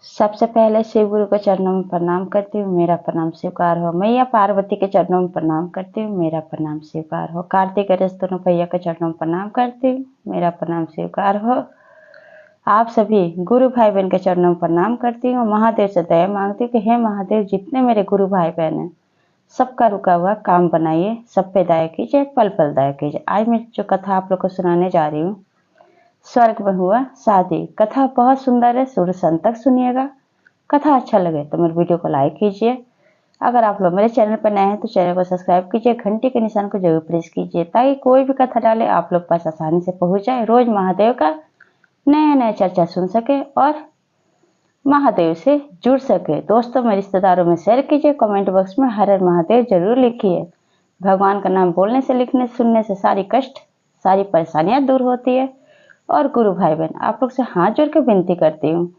सबसे पहले शिव गुरु के चरणों में प्रणाम करती हूँ, मेरा प्रणाम स्वीकार हो। मैया पार्वती के चरणों में प्रणाम करती हूँ, मेरा प्रणाम स्वीकार हो। कार्तिक गणेश दोनों भैया के चरणों में प्रणाम करती हूँ, मेरा प्रणाम स्वीकार हो। आप सभी गुरु भाई बहन के चरणों में प्रणाम करती हूँ। महादेव से दया मांगती हूँ कि हे महादेव, जितने मेरे गुरु भाई बहन हैं सबका रुका हुआ काम बनाइए, सब पे दया कीजिए, पल पल दया कीजिए। आज मैं जो कथा आप लोग को सुनाने जा रही हूँ, स्वर्ग में हुआ शादी। कथा बहुत सुंदर है, शुरू से अंत तक सुनिएगा। कथा अच्छा लगे तो मेरे वीडियो को लाइक कीजिए। अगर आप लोग मेरे चैनल पर नए हैं तो चैनल को सब्सक्राइब कीजिए, घंटी के निशान को जरूर प्रेस कीजिए ताकि कोई भी कथा डाले आप लोग पास आसानी से पहुंच जाए। रोज महादेव का नया नया चर्चा सुन सके और महादेव से जुड़ सके। दोस्तों में रिश्तेदारों में शेयर कीजिए। कमेंट बॉक्स में हर हर महादेव जरूर लिखिए। भगवान का नाम बोलने से, लिखने सुनने से सारी कष्ट, सारी परेशानियां दूर होती है। और गुरु भाई बहन, आप लोग से हाथ जोड़ के विनती करती हूँ,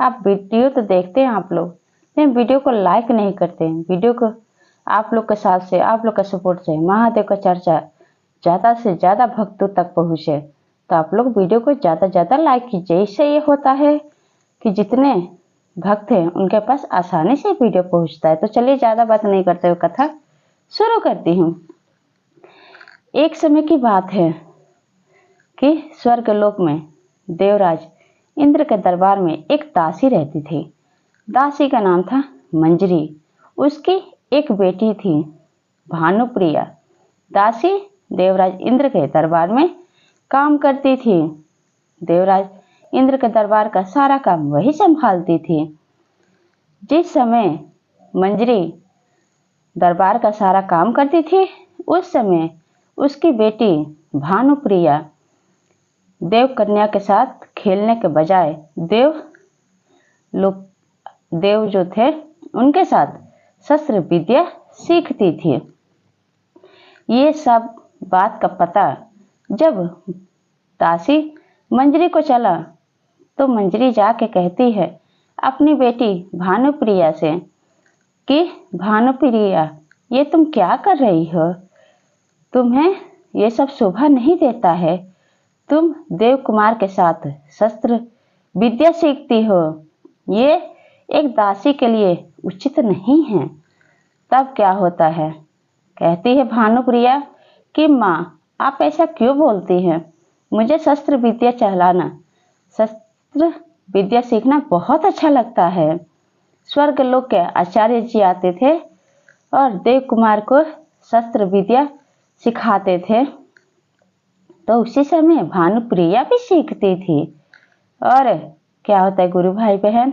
आप वीडियो तो देखते हैं आप लोग, लेकिन वीडियो को लाइक नहीं करते हैं। वीडियो को आप लोग के साथ से, आप लोग का सपोर्ट से महादेव का चर्चा ज़्यादा से ज़्यादा भक्तों तक पहुँचे, तो आप लोग वीडियो को ज़्यादा ज़्यादा लाइक कीजिए। इससे ये होता है कि जितने भक्त हैं उनके पास आसानी से वीडियो पहुँचता है। तो चलिए ज़्यादा बात नहीं करते हुए कथा शुरू करती हूँ। एक समय की बात है कि स्वर्गलोक में देवराज इंद्र के दरबार में एक दासी रहती थी। दासी का नाम था मंजरी। उसकी एक बेटी थी भानुप्रिया। दासी देवराज इंद्र के दरबार में काम करती थी। देवराज इंद्र के दरबार का सारा काम वही संभालती थी। जिस समय मंजरी दरबार का सारा काम करती थी, उस समय उसकी बेटी भानुप्रिया देव कन्या के साथ खेलने के बजाय देव जो थे उनके साथ शस्त्र विद्या सीखती थी। ये सब बात का पता जब दासी मंजरी को चला तो मंजरी जाके कहती है अपनी बेटी भानुप्रिया से कि भानुप्रिया, ये तुम क्या कर रही हो? तुम्हें ये सब शोभा नहीं देता है। तुम देव कुमार के साथ शस्त्र विद्या सीखती हो, ये एक दासी के लिए उचित नहीं है। तब क्या होता है? कहती है भानुप्रिया कि माँ, आप ऐसा क्यों बोलती हैं? मुझे शस्त्र विद्या चलाना, शस्त्र विद्या सीखना बहुत अच्छा लगता है। स्वर्गलोक के आचार्य जी आते थे और देव कुमार को शस्त्र विद्या सिखाते थे, तो उसी समय भानुप्रिया भी सीखती थी। और क्या होता है गुरु भाई बहन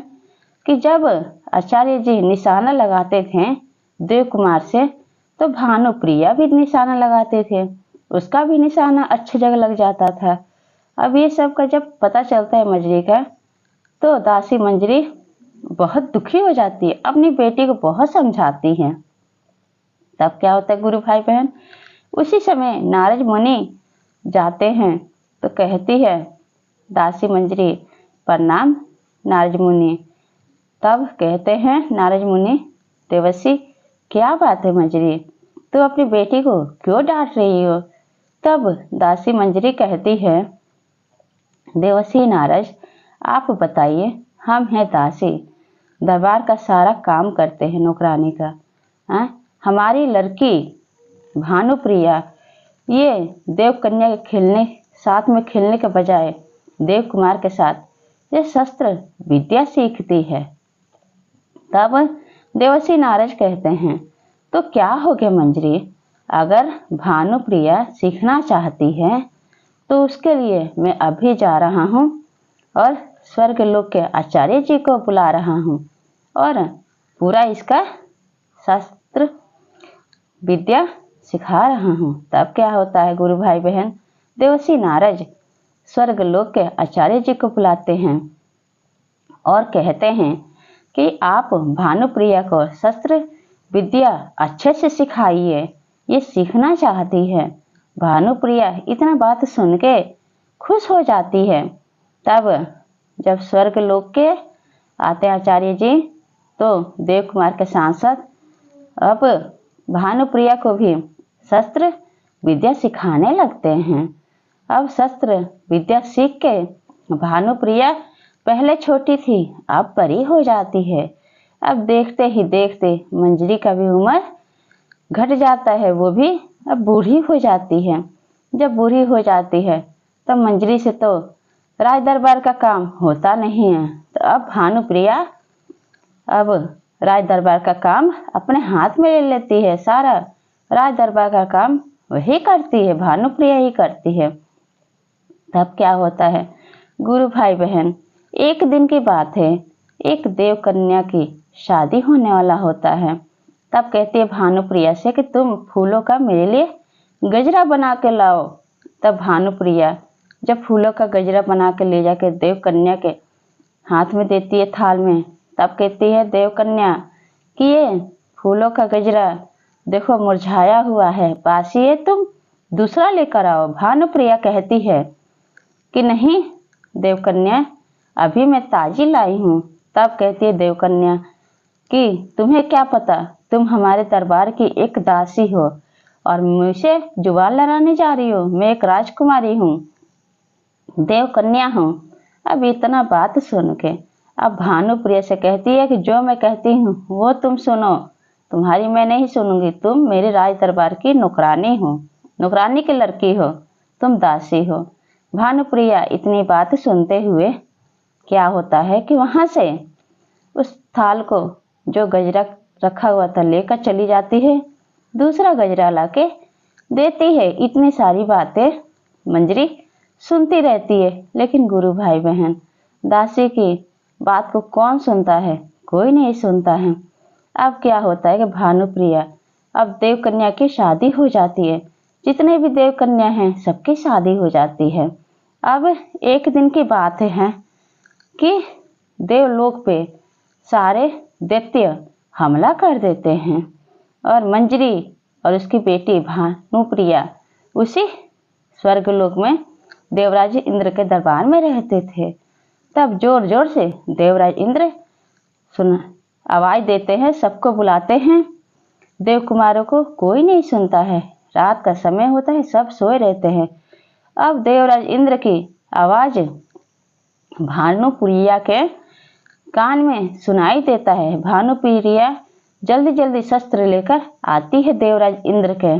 कि जब आचार्य जी निशाना लगाते थे देव कुमार से, तो भानुप्रिया भी निशाना लगाते थे, उसका भी निशाना अच्छी जगह लग जाता था। अब ये सब का जब पता चलता है मंजरी का, तो दासी मंजरी बहुत दुखी हो जाती है, अपनी बेटी को बहुत समझाती है। तब क्या होता है गुरु भाई बहन, उसी समय नारद मुनि जाते हैं तो कहती है दासी मंजरी, प्रणाम नारद मुनि। तब कहते हैं नारद मुनि, देवर्षि क्या बात है मंजरी, तू अपनी बेटी को क्यों डांट रही हो? तब दासी मंजरी कहती है, देवर्षि नारद, आप बताइए, हम हैं दासी, दरबार का सारा काम करते हैं नौकरानी का। हमारी लड़की भानुप्रिया ये देव कन्या के साथ में खेलने के बजाय देव कुमार के साथ ये शस्त्र विद्या सीखती है। तब देवर्षि नारद कहते हैं, तो क्या हो गया मंजरी, अगर भानुप्रिया सीखना चाहती है तो उसके लिए मैं अभी जा रहा हूँ और स्वर्गलोक के आचार्य जी को बुला रहा हूँ और पूरा इसका शस्त्र विद्या सिखा रहा हूँ। तब क्या होता है गुरु भाई बहन, देवर्षि नारद स्वर्गलोक के आचार्य जी को बुलाते हैं और कहते हैं कि आप भानुप्रिया को शस्त्र विद्या अच्छे से सिखाइए, ये सीखना चाहती है। भानुप्रिया इतना बात सुन के खुश हो जाती है। तब जब स्वर्गलोक के आते आचार्य जी, तो देव कुमार के सांसद अब भानुप्रिया को भी शस्त्र विद्या सिखाने लगते हैं। अब शस्त्र विद्या सीख के भानुप्रिया पहले छोटी थी अब बड़ी हो जाती है। अब देखते ही देखते मंजरी का भी उम्र घट जाता है, वो भी अब बूढ़ी हो जाती है। जब बूढ़ी हो जाती है तब मंजरी से तो राज दरबार का काम होता नहीं है। तो अब भानुप्रिया अब राज दरबार का काम अपने हाथ में ले लेती है। सारा राज दरबार का काम वही करती है, भानुप्रिया ही करती है। तब क्या होता है गुरु भाई बहन, एक दिन की बात है, एक देव कन्या की शादी होने वाला होता है। तब कहती है भानुप्रिया से कि तुम फूलों का मेरे लिए गजरा बना के लाओ। तब भानुप्रिया जब फूलों का गजरा बना के ले जाके देव कन्या के हाथ में देती है थाल में, तब कहती है देव कन्या कि ये फूलों का गजरा देखो मुरझाया हुआ है, बासी है, तुम दूसरा लेकर आओ। भानुप्रिया कहती है कि नहीं देवकन्या, अभी मैं ताजी लाई हूँ। तब कहती है देवकन्या कि तुम्हें क्या पता, तुम हमारे दरबार की एक दासी हो और मुझे जुबान लड़ाने जा रही हो। मैं एक राजकुमारी हूँ, देवकन्या हूँ। अब इतना बात सुन के अब भानुप्रिया से कहती है कि जो मैं कहती हूँ वो तुम सुनो, तुम्हारी मैं नहीं सुनूंगी। तुम मेरे राज दरबार की नौकरानी हो, नौकरानी की लड़की हो, तुम दासी हो। भानुप्रिया इतनी बात सुनते हुए क्या होता है कि वहां से उस थाल को जो गजरा रखा हुआ था लेकर चली जाती है, दूसरा गजरा लाके देती है। इतनी सारी बातें मंजरी सुनती रहती है, लेकिन गुरु भाई बहन दासी की बात को कौन सुनता है, कोई नहीं सुनता है। अब क्या होता है कि भानुप्रिया अब देवकन्या की शादी हो जाती है, जितने भी देवकन्या हैं सबकी शादी हो जाती है। अब एक दिन की बात है कि देवलोक पे सारे दैत्य हमला कर देते हैं और मंजरी और उसकी बेटी भानुप्रिया उसी स्वर्गलोक में देवराज इंद्र के दरबार में रहते थे। तब जोर जोर से देवराज इंद्र सुन आवाज देते हैं, सबको बुलाते हैं। देव कुमारों को कोई नहीं सुनता है, रात का समय होता है, सब सोए रहते हैं। अब देवराज इंद्र की आवाज भानुप्रिया के कान में सुनाई देता है। भानुप्रिया जल्दी जल्दी शस्त्र लेकर आती है देवराज इंद्र के।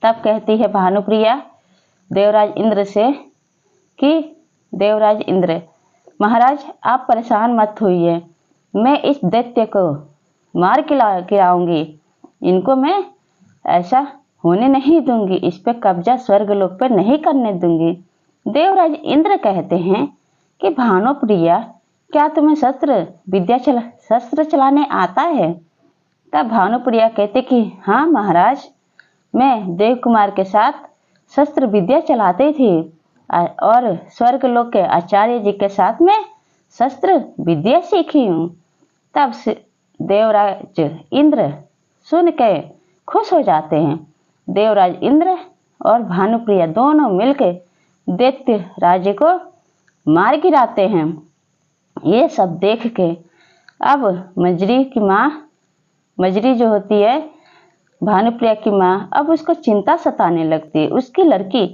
तब कहती है भानुप्रिया देवराज इंद्र से कि देवराज इंद्र महाराज आप परेशान मत होइए, मैं इस दैत्य को मार गिराऊंगी, इनको मैं ऐसा होने नहीं दूंगी, इस पे कब्जा स्वर्गलोक पर नहीं करने दूंगी। देवराज इंद्र कहते हैं कि भानुप्रिया क्या तुम्हें शस्त्र चलाने आता है? तब भानुप्रिया कहते कि हाँ महाराज, मैं देव कुमार के साथ शस्त्र विद्या चलाती थी और स्वर्गलोक के आचार्य जी के साथ मैं शस्त्र विद्या सीखी हूँ। तब से देवराज इंद्र सुन के खुश हो जाते हैं। देवराज इंद्र और भानुप्रिया दोनों मिलकर दैत्य राज्य को मार गिराते हैं। ये सब देख के अब मंजरी की माँ, मंजरी जो होती है भानुप्रिया की माँ, अब उसको चिंता सताने लगती है। उसकी लड़की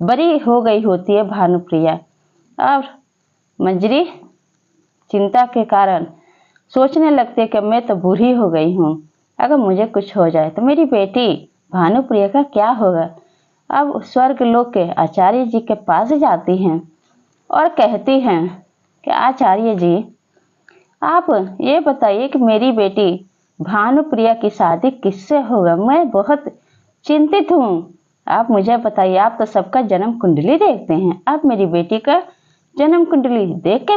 बड़ी हो गई होती है भानुप्रिया, और मंजरी चिंता के कारण सोचने लगती है कि मैं तो बूढ़ी हो गई हूँ, अगर मुझे कुछ हो जाए तो मेरी बेटी भानुप्रिया का क्या होगा। अब स्वर्गलोक के आचार्य जी के पास जाती हैं और कहती हैं कि आचार्य जी आप ये बताइए कि मेरी बेटी भानुप्रिया की शादी किससे होगा, मैं बहुत चिंतित हूँ। आप मुझे बताइए, आप तो सबका जन्म कुंडली देखते हैं, आप मेरी बेटी का जन्म कुंडली देख के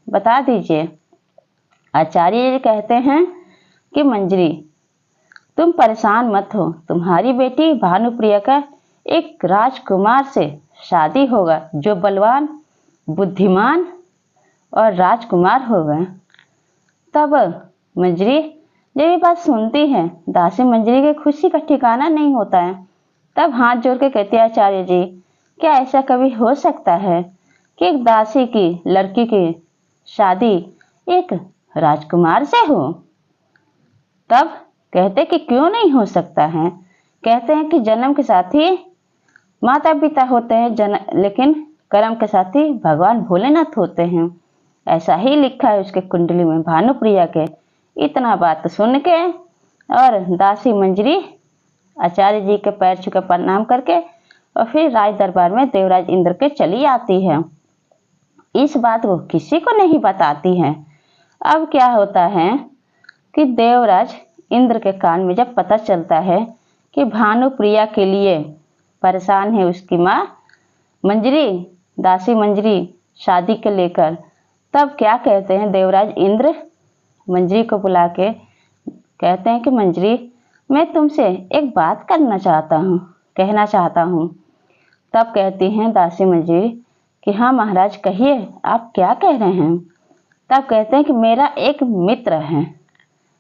बता दीजिए। आचार्य जी कहते हैं कि मंजरी तुम परेशान मत हो, तुम्हारी बेटी भानुप्रिया का एक राजकुमार से शादी होगा जो बलवान, बुद्धिमान और राजकुमार होगा। तब मंजरी जब ये बात सुनती है, दासी मंजरी की खुशी का ठिकाना नहीं होता है। तब हाथ जोड़ के कहती है आचार्य जी क्या ऐसा कभी हो सकता है कि एक दासी की लड़की की शादी एक राजकुमार से हो? तब कहते कि क्यों नहीं हो सकता है। कहते हैं कि जन्म के साथ ही माता पिता होते हैं, लेकिन कर्म के साथ ही भगवान भोलेनाथ होते हैं। ऐसा ही लिखा है उसके कुंडली में भानुप्रिया के। इतना बात सुन के और दासी मंजरी आचार्य जी के पैर छू के प्रणाम करके और फिर राज दरबार में देवराज इंद्र के चली आती है। इस बात को किसी को नहीं बताती है। अब क्या होता है कि देवराज इंद्र के कान में जब पता चलता है कि भानुप्रिया के लिए परेशान है उसकी माँ मंजरी, दासी मंजरी शादी के लेकर, तब क्या कहते हैं देवराज इंद्र मंजरी को बुला के कहते हैं कि मंजरी, मैं तुमसे एक बात कहना चाहता हूँ। तब कहती हैं दासी मंजरी कि हाँ महाराज कहिए, आप क्या कह रहे हैं। तब कहते हैं कि मेरा एक मित्र है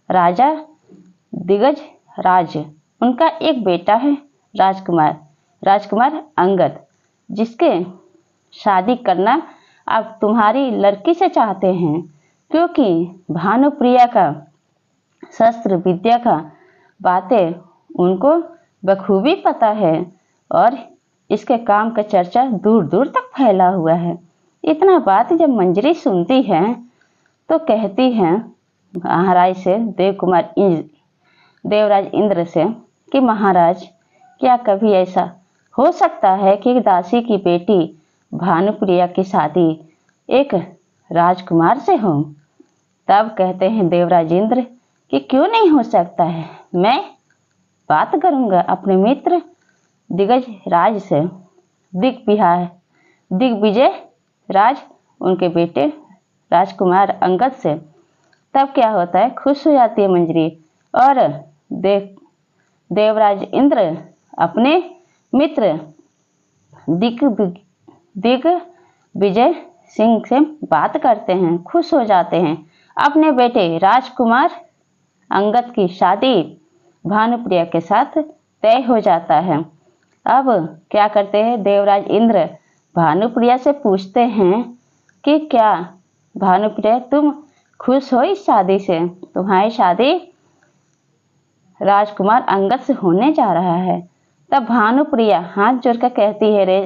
राजा दिग्गज राज, उनका एक बेटा है राजकुमार अंगद, जिसके शादी करना आप तुम्हारी लड़की से चाहते हैं, क्योंकि भानुप्रिया का शस्त्र विद्या का बातें उनको बखूबी पता है और इसके काम का चर्चा दूर दूर तक फैला हुआ है। इतना बात जब मंजरी सुनती है तो कहती है महाराज से देवराज इंद्र से कि महाराज, क्या कभी ऐसा हो सकता है कि दासी की बेटी भानुप्रिया की शादी एक राजकुमार से हो। तब कहते हैं देवराज इंद्र कि क्यों नहीं हो सकता है, मैं बात करूंगा अपने मित्र दिग्विजय राज उनके बेटे राजकुमार अंगद से। तब क्या होता है, खुश हो जाती है मंजरी और देवराज इंद्र अपने मित्र दिग्विजय सिंह से बात करते हैं, खुश हो जाते हैं। अपने बेटे राजकुमार अंगद की शादी भानुप्रिया के साथ तय हो जाता है। अब क्या करते हैं देवराज इंद्र भानुप्रिया से पूछते हैं कि क्या भानुप्रिया तुम खुश हो इस शादी से, तुम्हारी शादी राजकुमार अंगद से होने जा रहा है। तब भानुप्रिया हाथ जोड़कर कहती है रे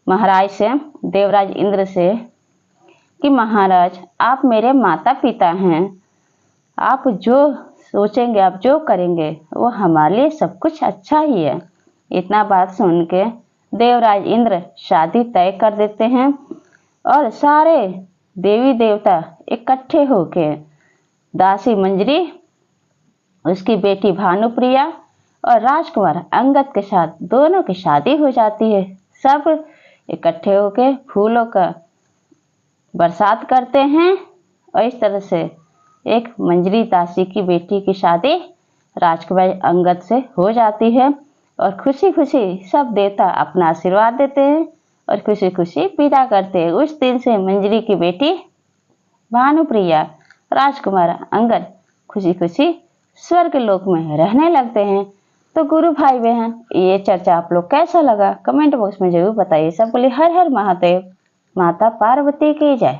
महाराज से, देवराज इंद्र से कि महाराज आप मेरे माता पिता हैं, आप जो सोचेंगे, आप जो करेंगे वो हमारे लिए सब कुछ अच्छा ही है। इतना बात सुन के देवराज इंद्र शादी तय कर देते हैं और सारे देवी देवता इकट्ठे होके दासी मंजरी, उसकी बेटी भानुप्रिया और राजकुमार अंगद के साथ दोनों की शादी हो जाती है। सब इकट्ठे होके फूलों का बरसात करते हैं और इस तरह से एक मंजरी दासी की बेटी की शादी राजकुमार अंगद से हो जाती है और खुशी खुशी सब देवता अपना आशीर्वाद देते हैं और खुशी खुशी विदा करते हैं। उस दिन से मंजरी की बेटी भानुप्रिया राजकुमार अंगद खुशी खुशी स्वर्ग लोक में रहने लगते हैं। तो गुरु भाई बहन, ये चर्चा आप लोग कैसा लगा कमेंट बॉक्स में जरूर बताइए। सब बोले हर हर महादेव, माता पार्वती की जय।